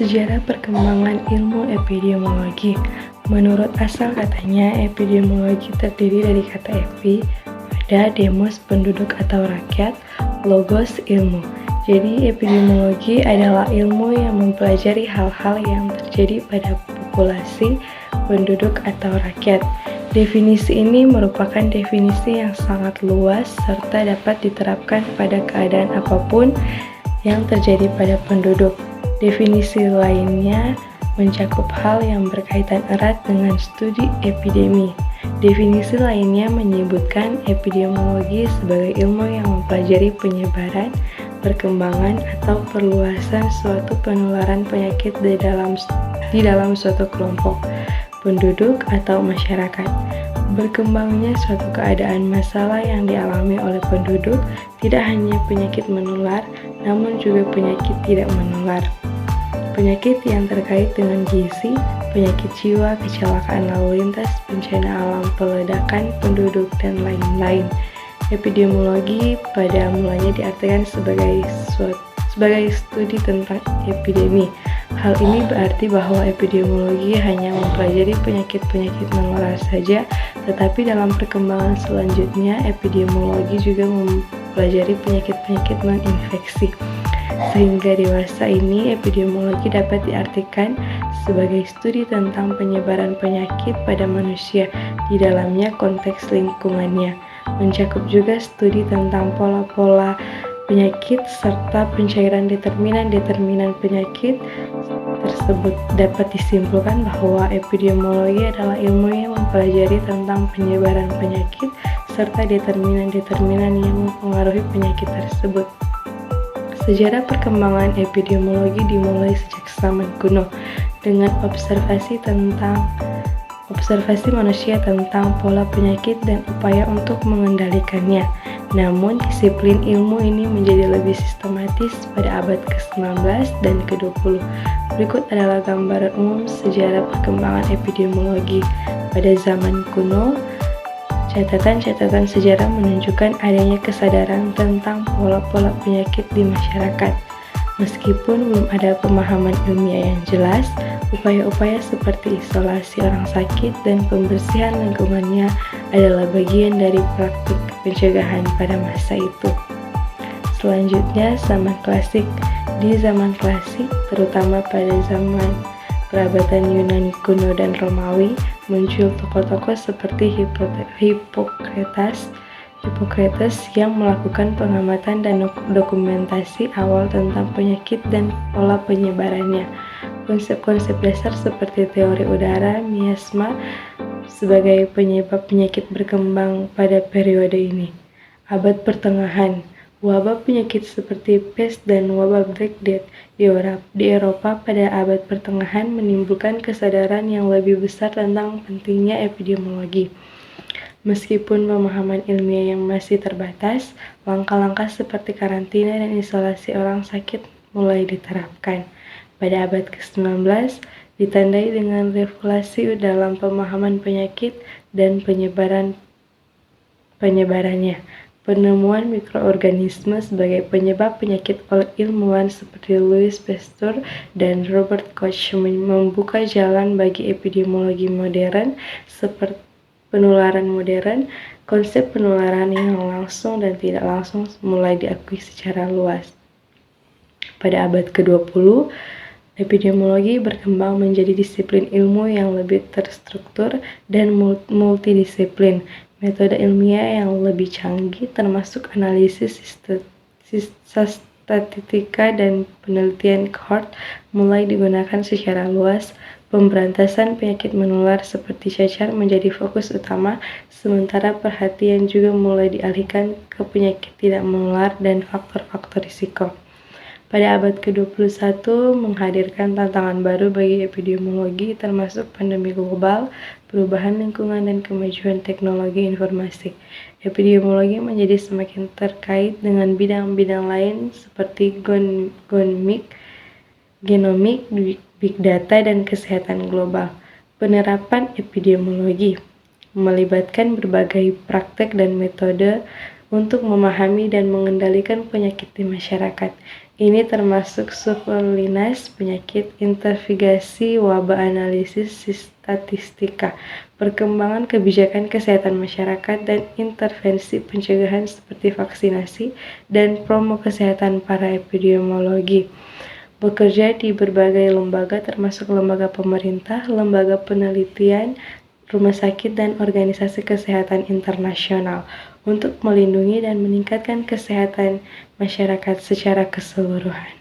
Sejarah perkembangan ilmu epidemiologi. Menurut asal katanya, epidemiologi terdiri dari kata epi, pada, demos, penduduk atau rakyat, logos, ilmu. Jadi, epidemiologi adalah ilmu yang mempelajari hal-hal yang terjadi pada populasi, penduduk atau rakyat. Definisi ini merupakan definisi yang sangat luas serta dapat diterapkan pada keadaan apapun yang terjadi pada penduduk. Definisi lainnya mencakup hal yang berkaitan erat dengan studi epidemi. Definisi lainnya menyebutkan epidemiologi sebagai ilmu yang mempelajari penyebaran, perkembangan, atau perluasan suatu penularan penyakit di dalam suatu kelompok penduduk atau masyarakat. Berkembangnya suatu keadaan masalah yang dialami oleh penduduk tidak hanya penyakit menular, namun juga penyakit tidak menular. Penyakit yang terkait dengan gizi, penyakit jiwa, kecelakaan lalu lintas, bencana alam, peledakan penduduk, dan lain-lain. Epidemiologi pada mulanya diartikan sebagai studi tentang epidemi. Hal ini berarti bahwa epidemiologi hanya mempelajari penyakit-penyakit menular saja, tetapi dalam perkembangan selanjutnya, epidemiologi juga mempelajari penyakit-penyakit non-infeksi. Sehingga dewasa ini, epidemiologi dapat diartikan sebagai studi tentang penyebaran penyakit pada manusia, di dalamnya konteks lingkungannya. Mencakup juga studi tentang pola-pola penyakit serta pencairan determinan penyakit tersebut. Dapat disimpulkan bahwa epidemiologi adalah ilmu yang mempelajari tentang penyebaran penyakit serta determinan yang mempengaruhi penyakit tersebut. Sejarah perkembangan epidemiologi dimulai sejak zaman kuno dengan observasi manusia tentang pola penyakit dan upaya untuk mengendalikannya. Namun, disiplin ilmu ini menjadi lebih sistematis pada abad ke-19 dan ke-20. Berikut adalah gambaran umum sejarah perkembangan epidemiologi. Pada zaman kuno, catatan-catatan sejarah menunjukkan adanya kesadaran tentang pola-pola penyakit di masyarakat. Meskipun belum ada pemahaman ilmiah yang jelas, upaya-upaya seperti isolasi orang sakit dan pembersihan lingkungannya adalah bagian dari praktik pencegahan pada masa itu. Selanjutnya, zaman klasik. Di zaman klasik, terutama pada zaman perabatan Yunani kuno dan Romawi, muncul tokoh-tokoh seperti Hippocrates yang melakukan pengamatan dan dokumentasi awal tentang penyakit dan pola penyebarannya. Konsep-konsep dasar seperti teori udara, miasma, sebagai penyebab penyakit berkembang pada periode ini. Abad pertengahan, wabah penyakit seperti pes dan wabah Black Death di Eropa pada abad pertengahan menimbulkan kesadaran yang lebih besar tentang pentingnya epidemiologi. Meskipun pemahaman ilmiah yang masih terbatas, langkah-langkah seperti karantina dan isolasi orang sakit mulai diterapkan. Pada abad ke-19, ditandai dengan revolusi dalam pemahaman penyakit dan penyebarannya. Penemuan mikroorganisme sebagai penyebab penyakit oleh ilmuwan seperti Louis Pasteur dan Robert Koch membuka jalan bagi epidemiologi modern seperti penularan modern. Konsep penularan yang langsung dan tidak langsung mulai diakui secara luas. Pada abad ke-20, epidemiologi berkembang menjadi disiplin ilmu yang lebih terstruktur dan multidisiplin. Metode ilmiah yang lebih canggih termasuk analisis statistika dan penelitian cohort mulai digunakan secara luas. Pemberantasan penyakit menular seperti cacar menjadi fokus utama, sementara perhatian juga mulai dialihkan ke penyakit tidak menular dan faktor-faktor risiko. Pada abad ke-21 menghadirkan tantangan baru bagi epidemiologi termasuk pandemi global, perubahan lingkungan, dan kemajuan teknologi informasi. Epidemiologi menjadi semakin terkait dengan bidang-bidang lain seperti genomik, big data, dan kesehatan global. Penerapan epidemiologi melibatkan berbagai praktek dan metode untuk memahami dan mengendalikan penyakit di masyarakat. Ini termasuk surveillance penyakit, investigasi wabah, analisis statistika, perkembangan kebijakan kesehatan masyarakat, dan intervensi pencegahan seperti vaksinasi dan promo kesehatan para epidemiologi. Bekerja di berbagai lembaga termasuk lembaga pemerintah, lembaga penelitian, rumah sakit, dan organisasi kesehatan internasional untuk melindungi dan meningkatkan kesehatan masyarakat secara keseluruhan.